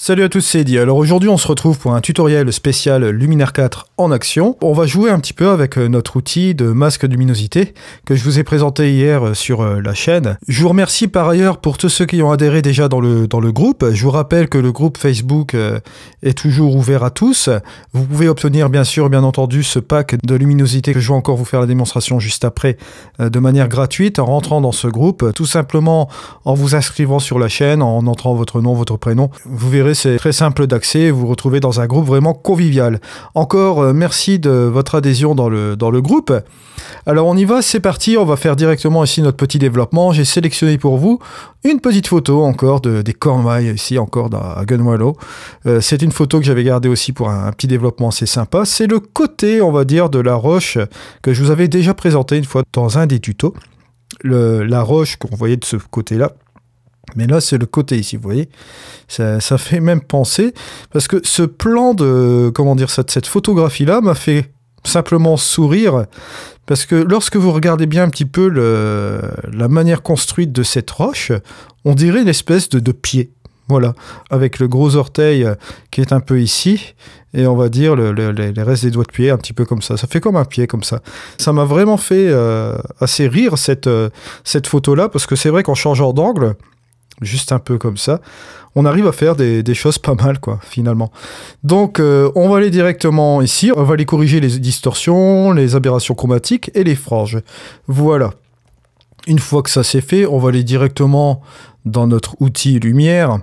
Salut à tous, c'est Eddy. Alors aujourd'hui on se retrouve pour un tutoriel spécial Luminaire 4 en action. On va jouer un petit peu avec notre outil de masque de luminosité que je vous ai présenté hier sur la chaîne. Je vous remercie par ailleurs pour tous ceux qui ont adhéré déjà dans le groupe. Je vous rappelle que le groupe Facebook est toujours ouvert à tous. Vous pouvez obtenir bien entendu ce pack de luminosité que je vais encore vous faire la démonstration juste après de manière gratuite en rentrant dans ce groupe, tout simplement en vous inscrivant sur la chaîne, en entrant votre nom, votre prénom. Vous verrez, c'est très simple d'accès, vous vous retrouvez dans un groupe vraiment convivial. Encore merci de votre adhésion dans le groupe. Alors on y va, c'est parti, on va faire directement ici notre petit développement. J'ai sélectionné pour vous une petite photo encore des cornouailles ici encore à Gunwallow. C'est une photo que j'avais gardée aussi pour un petit développement assez sympa. C'est le côté, on va dire, de la roche que je vous avais déjà présenté une fois dans un des tutos. La roche qu'on voyait de ce côté-là. Mais là, c'est le côté ici, vous voyez. Ça fait même penser, parce que ce plan de, comment dire, cette photographie-là m'a fait simplement sourire, parce que lorsque vous regardez bien un petit peu la manière construite de cette roche, on dirait une espèce de pied. Voilà, avec le gros orteil qui est un peu ici, et on va dire les restes des doigts de pied, un petit peu comme ça. Ça fait comme un pied, comme ça. Ça m'a vraiment fait assez rire, cette photo-là, parce que c'est vrai qu'en changeant d'angle, juste un peu comme ça, on arrive à faire des choses pas mal, quoi, finalement. Donc, on va aller directement ici, on va aller corriger les distorsions, les aberrations chromatiques et les franges. Voilà. Une fois que ça c'est fait, on va aller directement dans notre outil lumière.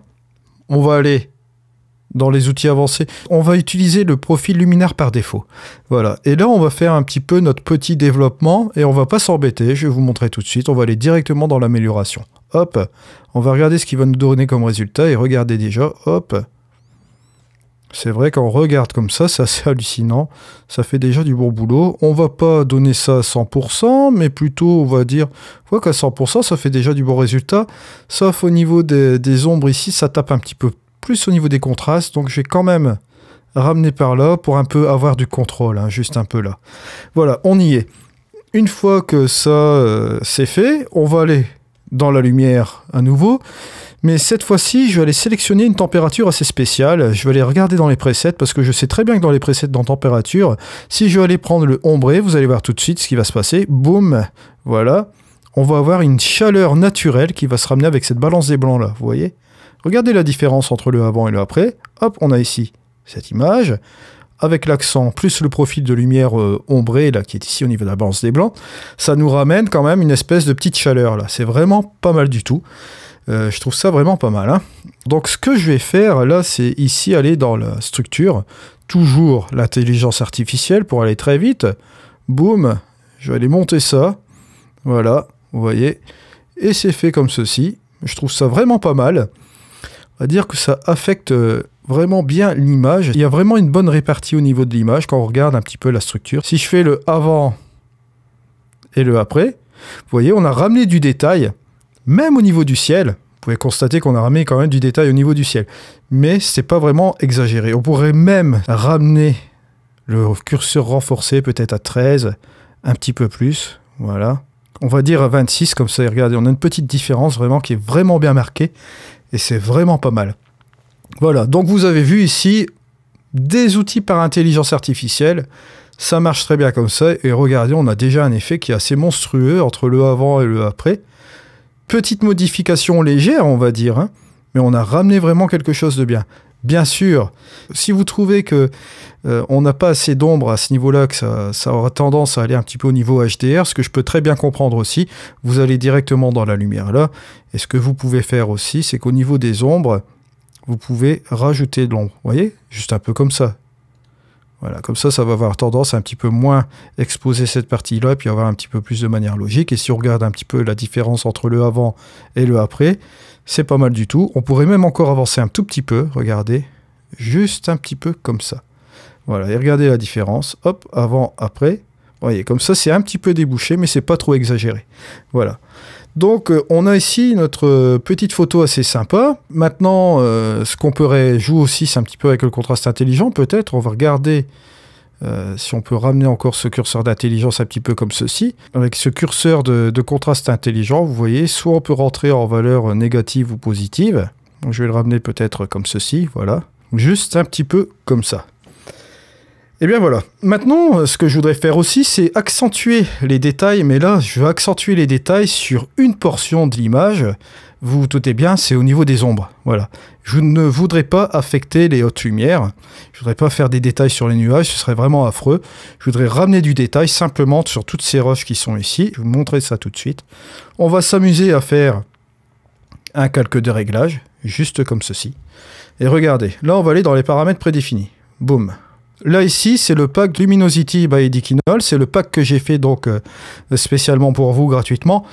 On va aller dans les outils avancés. On va utiliser le profil luminaire par défaut. Voilà. Et là, on va faire un petit peu notre petit développement et on va pas s'embêter. Je vais vous montrer tout de suite. On va aller directement dans l'amélioration. Hop. On va regarder ce qu'il va nous donner comme résultat et regardez déjà. Hop. C'est vrai qu'on regarde comme ça, c'est assez hallucinant. Ça fait déjà du bon boulot. On va pas donner ça à 100%, mais plutôt, on va dire, qu'à 100%, ça fait déjà du bon résultat. Sauf au niveau des ombres ici, ça tape un petit peu plus au niveau des contrastes. Donc, je vais quand même ramener par là pour un peu avoir du contrôle, hein, juste un peu là. Voilà, on y est. Une fois que ça, c'est fait, on va aller dans la lumière à nouveau. Mais cette fois-ci, je vais aller sélectionner une température assez spéciale. Je vais aller regarder dans les presets, parce que je sais très bien que dans les presets dans température, si je vais aller prendre le ombré, vous allez voir tout de suite ce qui va se passer. Boum, voilà. On va avoir une chaleur naturelle qui va se ramener avec cette balance des blancs là, vous voyez. Regardez la différence entre le avant et le après. Hop, on a ici cette image, avec l'accent plus le profil de lumière ombré là, qui est ici au niveau de la balance des blancs. Ça nous ramène quand même une espèce de petite chaleur là. C'est vraiment pas mal du tout. Je trouve ça vraiment pas mal, hein. Donc ce que je vais faire là, c'est ici aller dans la structure, toujours l'intelligence artificielle pour aller très vite. Boum, je vais aller monter ça, voilà, vous voyez, et c'est fait comme ceci. Je trouve ça vraiment pas mal. On va dire que ça affecte vraiment bien l'image. Il y a vraiment une bonne répartie au niveau de l'image quand on regarde un petit peu la structure. Si je fais le avant et le après, vous voyez, on a ramené du détail. Même au niveau du ciel, vous pouvez constater qu'on a ramené quand même du détail au niveau du ciel. Mais c'est pas vraiment exagéré. On pourrait même ramener le curseur renforcé peut-être à 13, un petit peu plus. Voilà. On va dire à 26, comme ça, regardez, on a une petite différence vraiment qui est vraiment bien marquée. Et c'est vraiment pas mal. Voilà, donc vous avez vu ici des outils par intelligence artificielle. Ça marche très bien comme ça. Et regardez, on a déjà un effet qui est assez monstrueux entre le avant et le après. Petite modification légère, on va dire, hein, mais on a ramené vraiment quelque chose de bien. Bien sûr, si vous trouvez que on n'a pas assez d'ombre à ce niveau-là, que ça aura tendance à aller un petit peu au niveau HDR, ce que je peux très bien comprendre aussi, vous allez directement dans la lumière là. Et ce que vous pouvez faire aussi, c'est qu'au niveau des ombres, vous pouvez rajouter de l'ombre. Vous voyez, juste un peu comme ça. Voilà, comme ça, ça va avoir tendance à un petit peu moins exposer cette partie-là, et puis avoir un petit peu plus de manière logique. Et si on regarde un petit peu la différence entre le avant et le après, c'est pas mal du tout. On pourrait même encore avancer un tout petit peu, regardez, juste un petit peu comme ça. Voilà, et regardez la différence, hop, avant, après. Vous voyez, comme ça, c'est un petit peu débouché, mais c'est pas trop exagéré. Voilà. Donc, on a ici notre petite photo assez sympa. Maintenant, ce qu'on pourrait jouer aussi, c'est un petit peu avec le contraste intelligent, peut-être. On va regarder si on peut ramener encore ce curseur d'intelligence un petit peu comme ceci. Avec ce curseur de contraste intelligent, vous voyez, soit on peut rentrer en valeur négative ou positive. Donc, je vais le ramener peut-être comme ceci, voilà. Juste un petit peu comme ça. Et bien voilà. Maintenant, ce que je voudrais faire aussi, c'est accentuer les détails. Mais là, je veux accentuer les détails sur une portion de l'image. Vous vous doutez bien, c'est au niveau des ombres. Voilà. Je ne voudrais pas affecter les hautes lumières. Je ne voudrais pas faire des détails sur les nuages. Ce serait vraiment affreux. Je voudrais ramener du détail simplement sur toutes ces roches qui sont ici. Je vais vous montrer ça tout de suite. On va s'amuser à faire un calque de réglage, juste comme ceci. Et regardez, là, on va aller dans les paramètres prédéfinis. Boum. Là, ici, c'est le pack Luminosity by Dikinol. C'est le pack que j'ai fait donc spécialement pour vous, gratuitement.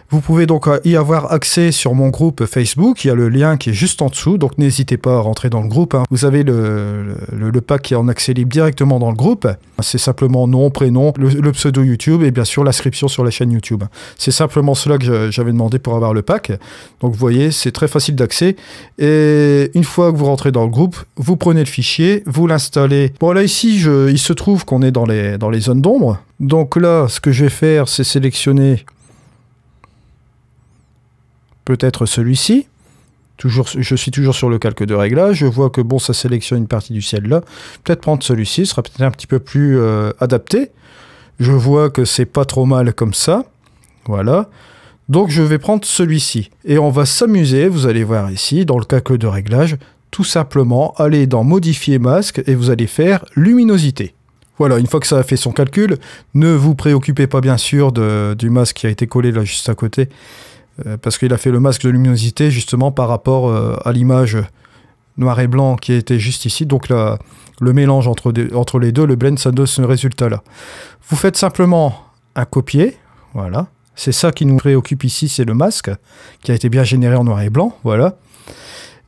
Vous pouvez donc y avoir accès sur mon groupe Facebook. Il y a le lien qui est juste en dessous, donc n'hésitez pas à rentrer dans le groupe. Hein. Vous avez le pack qui est en accès libre directement dans le groupe. C'est simplement nom, prénom, le pseudo YouTube et bien sûr l'inscription sur la chaîne YouTube. C'est simplement cela que j'avais demandé pour avoir le pack. Donc vous voyez, c'est très facile d'accès. Et une fois que vous rentrez dans le groupe, vous prenez le fichier, vous l'installez. Bon là ici, il se trouve qu'on est dans les zones d'ombre. Donc là, ce que je vais faire, c'est sélectionner peut-être celui-ci. Je suis toujours sur le calque de réglage. Je vois que bon, ça sélectionne une partie du ciel là. Peut-être prendre celui-ci, ce sera peut-être un petit peu plus adapté. Je vois que c'est pas trop mal comme ça. Voilà. Donc je vais prendre celui-ci. Et on va s'amuser, vous allez voir ici, dans le calque de réglage, tout simplement, aller dans Modifier masque et vous allez faire Luminosité. Voilà, une fois que ça a fait son calcul, ne vous préoccupez pas bien sûr du masque qui a été collé là juste à côté. Parce qu'il a fait le masque de luminosité justement par rapport à l'image noir et blanc qui était juste ici. Donc là, le mélange entre les deux, le blend, ça donne ce résultat-là. Vous faites simplement un copier, voilà. C'est ça qui nous préoccupe ici, c'est le masque qui a été bien généré en noir et blanc, voilà.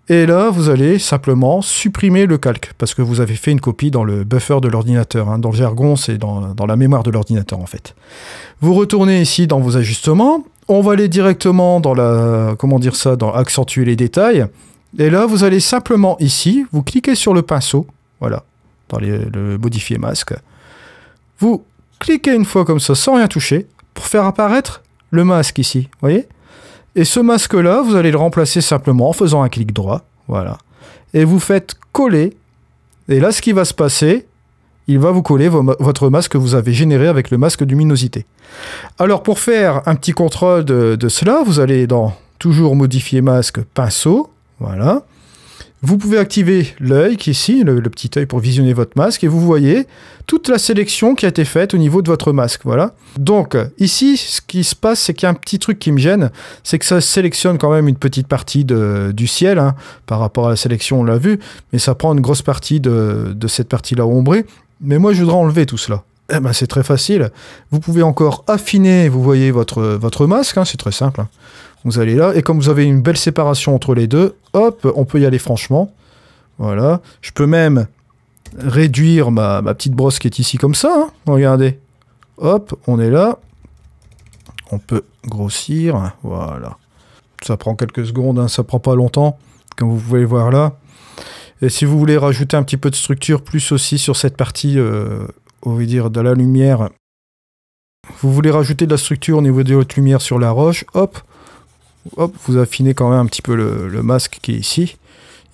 Et là, vous allez simplement supprimer le calque parce que vous avez fait une copie dans le buffer de l'ordinateur. Hein. Dans le jargon, c'est dans la mémoire de l'ordinateur en fait. Vous retournez ici dans vos ajustements. On va aller directement dans dans accentuer les détails. Et là, vous allez simplement ici, vous cliquez sur le pinceau, voilà, dans le modifier masque. Vous cliquez une fois comme ça, sans rien toucher, pour faire apparaître le masque ici, voyez? Et ce masque-là, vous allez le remplacer simplement en faisant un clic droit, voilà. Et vous faites coller. Et là, ce qui va se passer, il va vous coller votre masque que vous avez généré avec le masque luminosité. Alors, pour faire un petit contrôle de cela, vous allez dans toujours modifier masque, pinceau, voilà. Vous pouvez activer l'œil qui est ici, le petit œil pour visionner votre masque, et vous voyez toute la sélection qui a été faite au niveau de votre masque, voilà. Donc, ici, ce qui se passe, c'est qu'il y a un petit truc qui me gêne, c'est que ça sélectionne quand même une petite partie du ciel, hein, par rapport à la sélection, on l'a vu, mais ça prend une grosse partie de cette partie-là ombrée. Mais moi, je voudrais enlever tout cela. Eh ben, c'est très facile. Vous pouvez encore affiner, vous voyez, votre masque, hein, c'est très simple. Hein. Vous allez là, et comme vous avez une belle séparation entre les deux, hop, on peut y aller franchement. Voilà. Je peux même réduire ma petite brosse qui est ici comme ça. Hein. Regardez. Hop, on est là. On peut grossir. Voilà. Ça prend quelques secondes, hein, ça prend pas longtemps, comme vous pouvez voir là. Et si vous voulez rajouter un petit peu de structure, plus aussi sur cette partie, on va dire, de la lumière, vous voulez rajouter de la structure au niveau de votre lumière sur la roche, hop, vous affinez quand même un petit peu le masque qui est ici.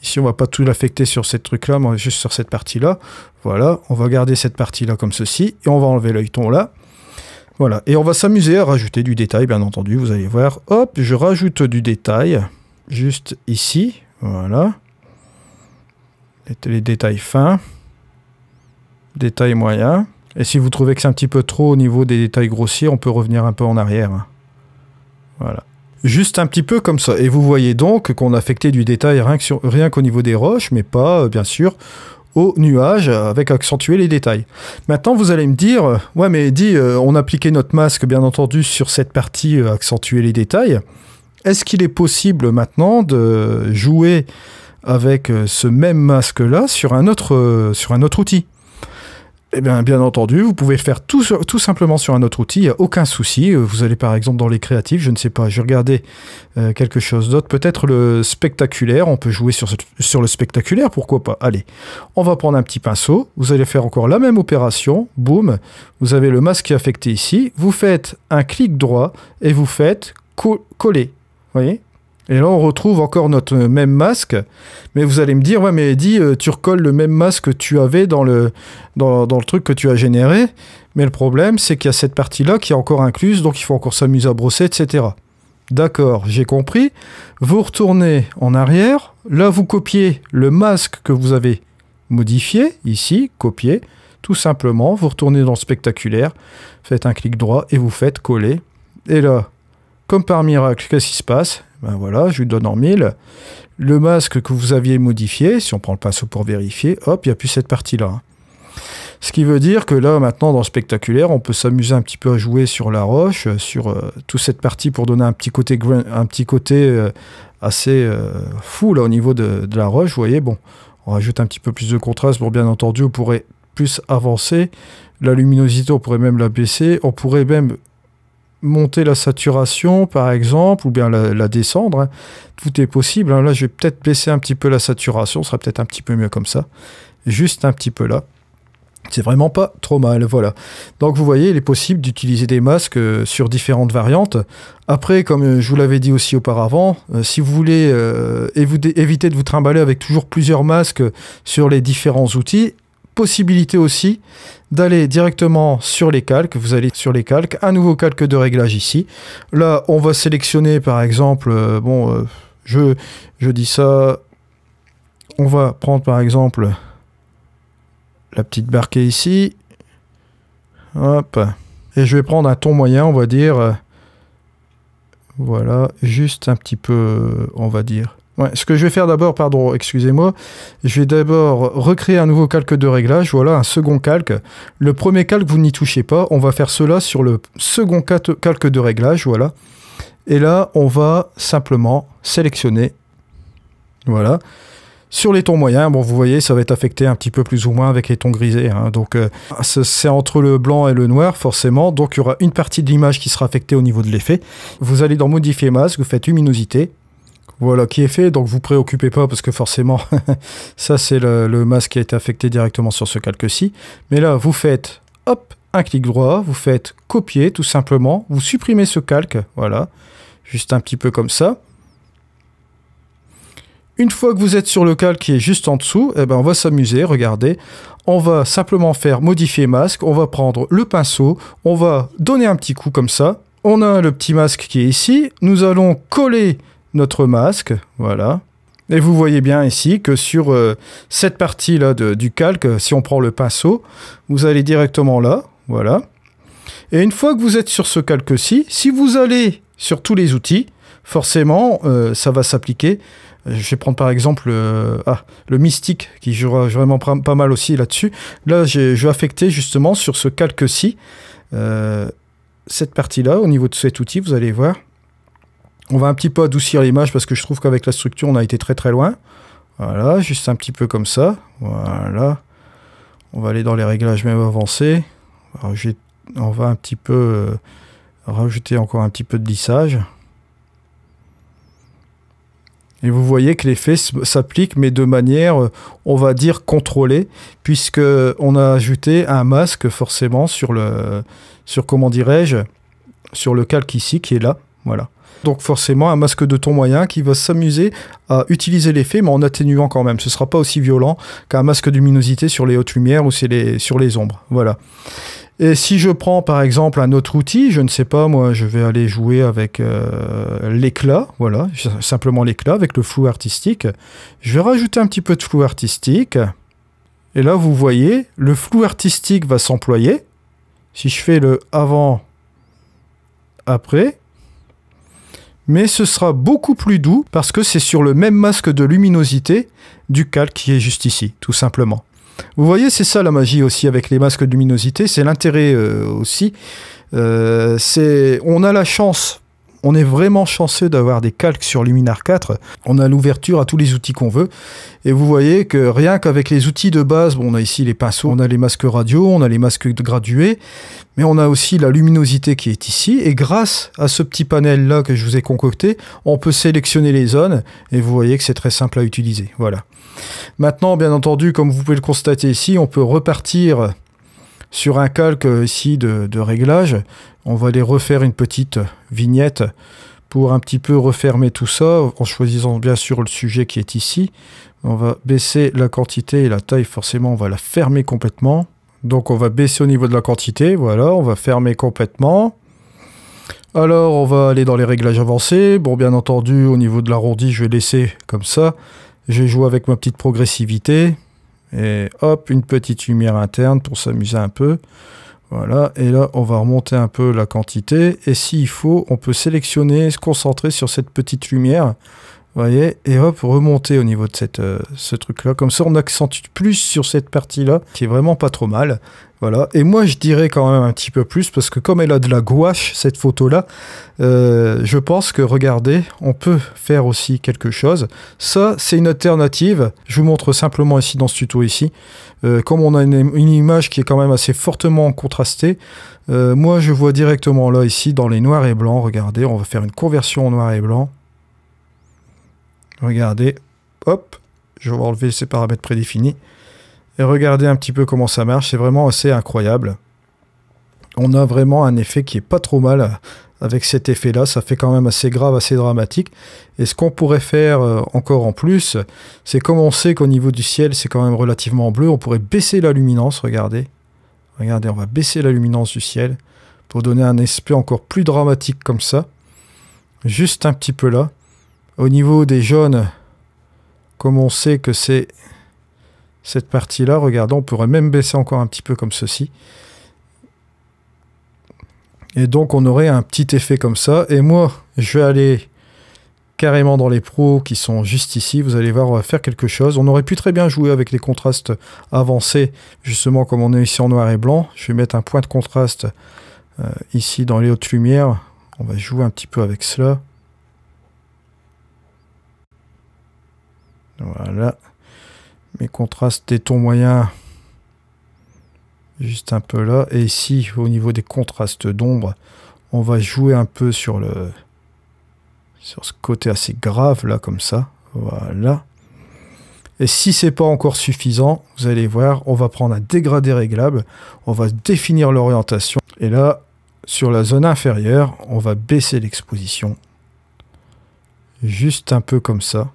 Ici, on va pas tout l'affecter sur cette truc-là, mais juste sur cette partie-là. Voilà, on va garder cette partie-là comme ceci, et on va enlever l'œilleton là. Voilà, et on va s'amuser à rajouter du détail, bien entendu, vous allez voir. Hop, je rajoute du détail, juste ici, voilà. Les détails fins, détails moyens. Et si vous trouvez que c'est un petit peu trop au niveau des détails grossiers, on peut revenir un peu en arrière. Voilà. Juste un petit peu comme ça. Et vous voyez donc qu'on a affecté du détail rien qu'au niveau des roches, mais pas, bien sûr, aux nuages, avec accentuer les détails. Maintenant, vous allez me dire, ouais, mais Eddy, on a appliqué notre masque, bien entendu, sur cette partie accentuer les détails. Est-ce qu'il est possible maintenant de jouer avec ce même masque-là sur un autre outil? Eh bien, bien entendu, vous pouvez le faire tout simplement sur un autre outil, il n'y a aucun souci. Vous allez par exemple dans les créatifs, je ne sais pas, je vais regarder quelque chose d'autre. Peut-être le spectaculaire, on peut jouer sur le spectaculaire, pourquoi pas. Allez, on va prendre un petit pinceau, vous allez faire encore la même opération, boum, vous avez le masque qui est affecté ici, vous faites un clic droit et vous faites coller, vous voyez? Et là, on retrouve encore notre même masque. Mais vous allez me dire, ouais, mais Eddy, tu recolles le même masque que tu avais dans le truc que tu as généré. Mais le problème, c'est qu'il y a cette partie-là qui est encore incluse, donc il faut encore s'amuser à brosser, etc. D'accord, j'ai compris. Vous retournez en arrière. Là, vous copiez le masque que vous avez modifié, ici, copier. Tout simplement, vous retournez dans le spectaculaire, faites un clic droit et vous faites coller. Et là, comme par miracle, qu'est-ce qui se passe? Ben voilà, je lui donne en 1000. Le masque que vous aviez modifié, si on prend le pinceau pour vérifier, hop, il n'y a plus cette partie-là. Ce qui veut dire que là, maintenant, dans le spectaculaire, on peut s'amuser un petit peu à jouer sur la roche, sur toute cette partie pour donner un petit côté assez fou là, au niveau de la roche. Vous voyez, bon, on rajoute un petit peu plus de contraste pour, bien entendu, on pourrait plus avancer. La luminosité, on pourrait même la baisser. On pourrait même monter la saturation, par exemple, ou bien la descendre. Hein. Tout est possible. Hein. Là, je vais peut-être baisser un petit peu la saturation. Ce sera peut-être un petit peu mieux comme ça. Juste un petit peu là. C'est vraiment pas trop mal, voilà. Donc vous voyez, il est possible d'utiliser des masques sur différentes variantes. Après, comme je vous l'avais dit aussi auparavant, si vous voulez éviter de vous trimballer avec toujours plusieurs masques sur les différents outils, possibilité aussi d'aller directement sur les calques. Vous allez sur les calques, un nouveau calque de réglage ici. Là, on va sélectionner par exemple, je dis ça, on va prendre par exemple la petite barquée ici. Hop. Et je vais prendre un ton moyen, on va dire. Voilà, juste un petit peu, on va dire. Ouais, ce que je vais faire d'abord, pardon, excusez-moi, je vais d'abord recréer un nouveau calque de réglage, voilà, un second calque. Le premier calque, vous n'y touchez pas, on va faire cela sur le second calque de réglage, voilà. Et là, on va simplement sélectionner, voilà. Sur les tons moyens, bon, vous voyez, ça va être affecté un petit peu plus ou moins avec les tons grisés. Hein. Donc, c'est entre le blanc et le noir, forcément. Donc, il y aura une partie de l'image qui sera affectée au niveau de l'effet. Vous allez dans Modifier masque, vous faites Luminosité. Voilà qui est fait. Donc, vous préoccupez pas parce que forcément, ça, c'est le masque qui a été affecté directement sur ce calque-ci. Mais là, vous faites, hop, un clic droit. Vous faites Copier, tout simplement. Vous supprimez ce calque. Voilà. Juste un petit peu comme ça. Une fois que vous êtes sur le calque qui est juste en dessous, eh ben on va s'amuser, regardez. On va simplement faire Modifier masque, on va prendre le pinceau, on va donner un petit coup comme ça. On a le petit masque qui est ici, nous allons coller notre masque, voilà. Et vous voyez bien ici que sur cette partie-là du calque, si on prend le pinceau, vous allez directement là, voilà. Et une fois que vous êtes sur ce calque-ci, si vous allez sur tous les outils, forcément, ça va s'appliquer. Je vais prendre par exemple le mystique qui jouera vraiment pas mal aussi là-dessus. Là, je vais affecter justement sur ce calque-ci cette partie-là au niveau de cet outil, vous allez voir. On va un petit peu adoucir l'image parce que je trouve qu'avec la structure, on a été très très loin. Voilà, juste un petit peu comme ça. Voilà. On va aller dans les réglages même avancés. On va un petit peu rajouter encore un petit peu de lissage. Et vous voyez que l'effet s'applique, mais de manière, on va dire, contrôlée, puisqu'on a ajouté un masque forcément sur comment dirais-je, sur le calque ici, qui est là, voilà. Donc forcément, un masque de ton moyen qui va s'amuser à utiliser l'effet, mais en atténuant quand même. Ce ne sera pas aussi violent qu'un masque de luminosité sur les hautes lumières ou sur les ombres, voilà. Et si je prends par exemple un autre outil, je ne sais pas, moi je vais aller jouer avec l'éclat, voilà, simplement l'éclat avec le flou artistique. Je vais rajouter un petit peu de flou artistique. Et là vous voyez, le flou artistique va s'employer. Si je fais le avant, après, mais ce sera beaucoup plus doux parce que c'est sur le même masque de luminosité du calque qui est juste ici, tout simplement. Vous voyez, c'est ça la magie aussi avec les masques de luminosité, c'est l'intérêt aussi. On a la chance, on est vraiment chanceux d'avoir des calques sur Luminar 4. On a l'ouverture à tous les outils qu'on veut. Et vous voyez que rien qu'avec les outils de base, bon, on a ici les pinceaux, on a les masques radio, on a les masques gradués, mais on a aussi la luminosité qui est ici. Et grâce à ce petit panel-là que je vous ai concocté, on peut sélectionner les zones. Et vous voyez que c'est très simple à utiliser. Voilà. Maintenant, bien entendu, comme vous pouvez le constater ici, on peut repartir sur un calque ici de réglage. On va aller refaire une petite vignette pour un petit peu refermer tout ça, en choisissant bien sûr le sujet qui est ici. On va baisser la quantité et la taille, forcément, on va la fermer complètement. Donc on va baisser au niveau de la quantité, voilà, on va fermer complètement. Alors on va aller dans les réglages avancés. Bon, bien entendu, au niveau de l'arrondi, je vais laisser comme ça. Je vais jouer avec ma petite progressivité. Et hop, une petite lumière interne pour s'amuser un peu. Voilà, et là, on va remonter un peu la quantité. Et s'il faut, on peut sélectionner, se concentrer sur cette petite lumière. Vous voyez, et hop, remonter au niveau de ce truc-là. Comme ça, on accentue plus sur cette partie-là, qui est vraiment pas trop mal. Voilà, et moi, je dirais quand même un petit peu plus, parce que comme elle a de la gouache, cette photo-là, je pense que, regardez, on peut faire aussi quelque chose. Ça, c'est une alternative. Je vous montre simplement ici, dans ce tuto ici. Comme on a une image qui est quand même assez fortement contrastée, moi, je vois directement là, ici, dans les noirs et blancs. Regardez, on va faire une conversion en noir et blanc. Regardez, hop, je vais enlever ces paramètres prédéfinis. Et regardez un petit peu comment ça marche, c'est vraiment assez incroyable. On a vraiment un effet qui est pas trop mal avec cet effet-là, ça fait quand même assez grave, assez dramatique. Et ce qu'on pourrait faire encore en plus, c'est comme on sait qu'au niveau du ciel, c'est quand même relativement bleu, on pourrait baisser la luminance, regardez. Regardez, on va baisser la luminance du ciel pour donner un aspect encore plus dramatique comme ça. Juste un petit peu là. Au niveau des jaunes, comme on sait que c'est cette partie-là, regardez, on pourrait même baisser encore un petit peu comme ceci. Et donc, on aurait un petit effet comme ça. Et moi, je vais aller carrément dans les pros qui sont juste ici. Vous allez voir, on va faire quelque chose. On aurait pu très bien jouer avec les contrastes avancés, justement comme on est ici en noir et blanc. Je vais mettre un point de contraste ici dans les hautes lumières. On va jouer un petit peu avec cela. Voilà, mes contrastes des tons moyens, juste un peu là. Et ici, au niveau des contrastes d'ombre, on va jouer un peu sur ce côté assez grave, là, comme ça. Voilà. Et si c'est pas encore suffisant, vous allez voir, on va prendre un dégradé réglable, on va définir l'orientation. Et là, sur la zone inférieure, on va baisser l'exposition. Juste un peu comme ça.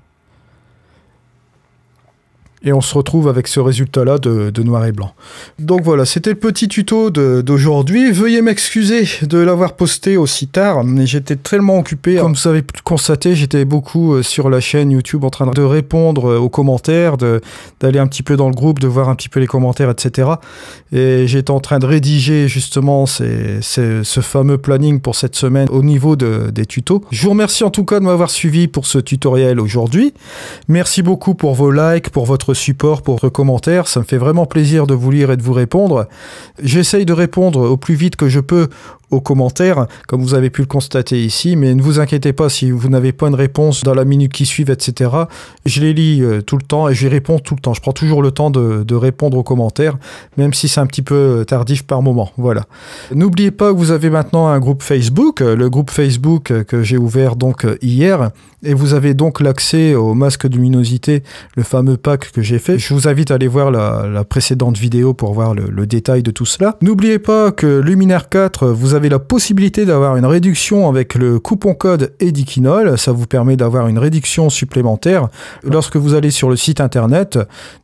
Et on se retrouve avec ce résultat-là de noir et blanc. Donc voilà, c'était le petit tuto d'aujourd'hui. Veuillez m'excuser de l'avoir posté aussi tard, mais j'étais tellement occupé. Comme vous avez pu le constater, j'étais beaucoup sur la chaîne YouTube en train de répondre aux commentaires, d'aller un petit peu dans le groupe, de voir un petit peu les commentaires, etc. Et j'étais en train de rédiger justement ce fameux planning pour cette semaine au niveau des tutos. Je vous remercie en tout cas de m'avoir suivi pour ce tutoriel aujourd'hui. Merci beaucoup pour vos likes, pour votre support, pour vos commentaires, ça me fait vraiment plaisir de vous lire et de vous répondre. J'essaye de répondre au plus vite que je peux aux commentaires, comme vous avez pu le constater ici, mais ne vous inquiétez pas si vous n'avez pas une réponse dans la minute qui suit, etc. Je les lis tout le temps et je réponds tout le temps. Je prends toujours le temps de répondre aux commentaires, même si c'est un petit peu tardif par moment. Voilà. N'oubliez pas que vous avez maintenant un groupe Facebook, le groupe Facebook que j'ai ouvert donc hier, et vous avez donc l'accès au masque de luminosité, le fameux pack que j'ai fait. Je vous invite à aller voir la précédente vidéo pour voir le détail de tout cela. N'oubliez pas que Luminaire 4, vous avez la possibilité d'avoir une réduction avec le coupon code Edikinol. Ça vous permet d'avoir une réduction supplémentaire. Lorsque vous allez sur le site internet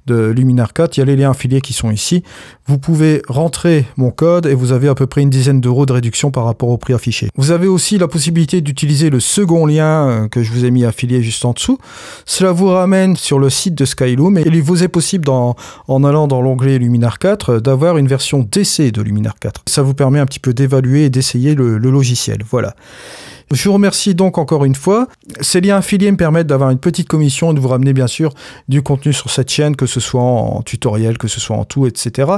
de Luminaire 4, il y a les liens affiliés qui sont ici. Vous pouvez rentrer mon code et vous avez à peu près une dizaine d'euros de réduction par rapport au prix affiché. Vous avez aussi la possibilité d'utiliser le second lien que je vous ai mis affilié juste en dessous. Cela vous ramène sur le site de Skyloom et il vous est possible, en allant dans l'onglet Luminaire 4, d'avoir une version d'essai de Luminaire 4. Ça vous permet un petit peu d'évaluer et d'essayer le logiciel. Voilà. Je vous remercie donc encore une fois. Ces liens affiliés me permettent d'avoir une petite commission et de vous ramener bien sûr du contenu sur cette chaîne, que ce soit en tutoriel, que ce soit en tout, etc.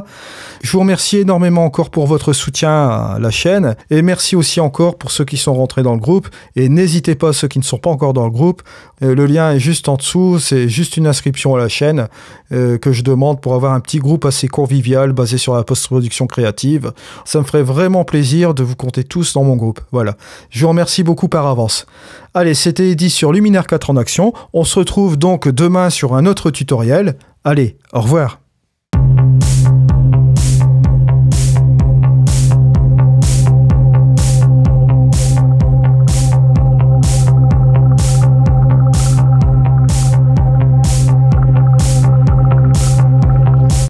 Je vous remercie énormément encore pour votre soutien à la chaîne et merci aussi encore pour ceux qui sont rentrés dans le groupe. Et n'hésitez pas, ceux qui ne sont pas encore dans le groupe, le lien est juste en dessous, c'est juste une inscription à la chaîne que je demande pour avoir un petit groupe assez convivial basé sur la post-production créative. Ça me ferait vraiment plaisir de vous compter tous dans mon groupe. Voilà. Je vous remercie beaucoup par avance. Allez, c'était Eddy sur Luminaire 4 en action. On se retrouve donc demain sur un autre tutoriel. Allez, au revoir.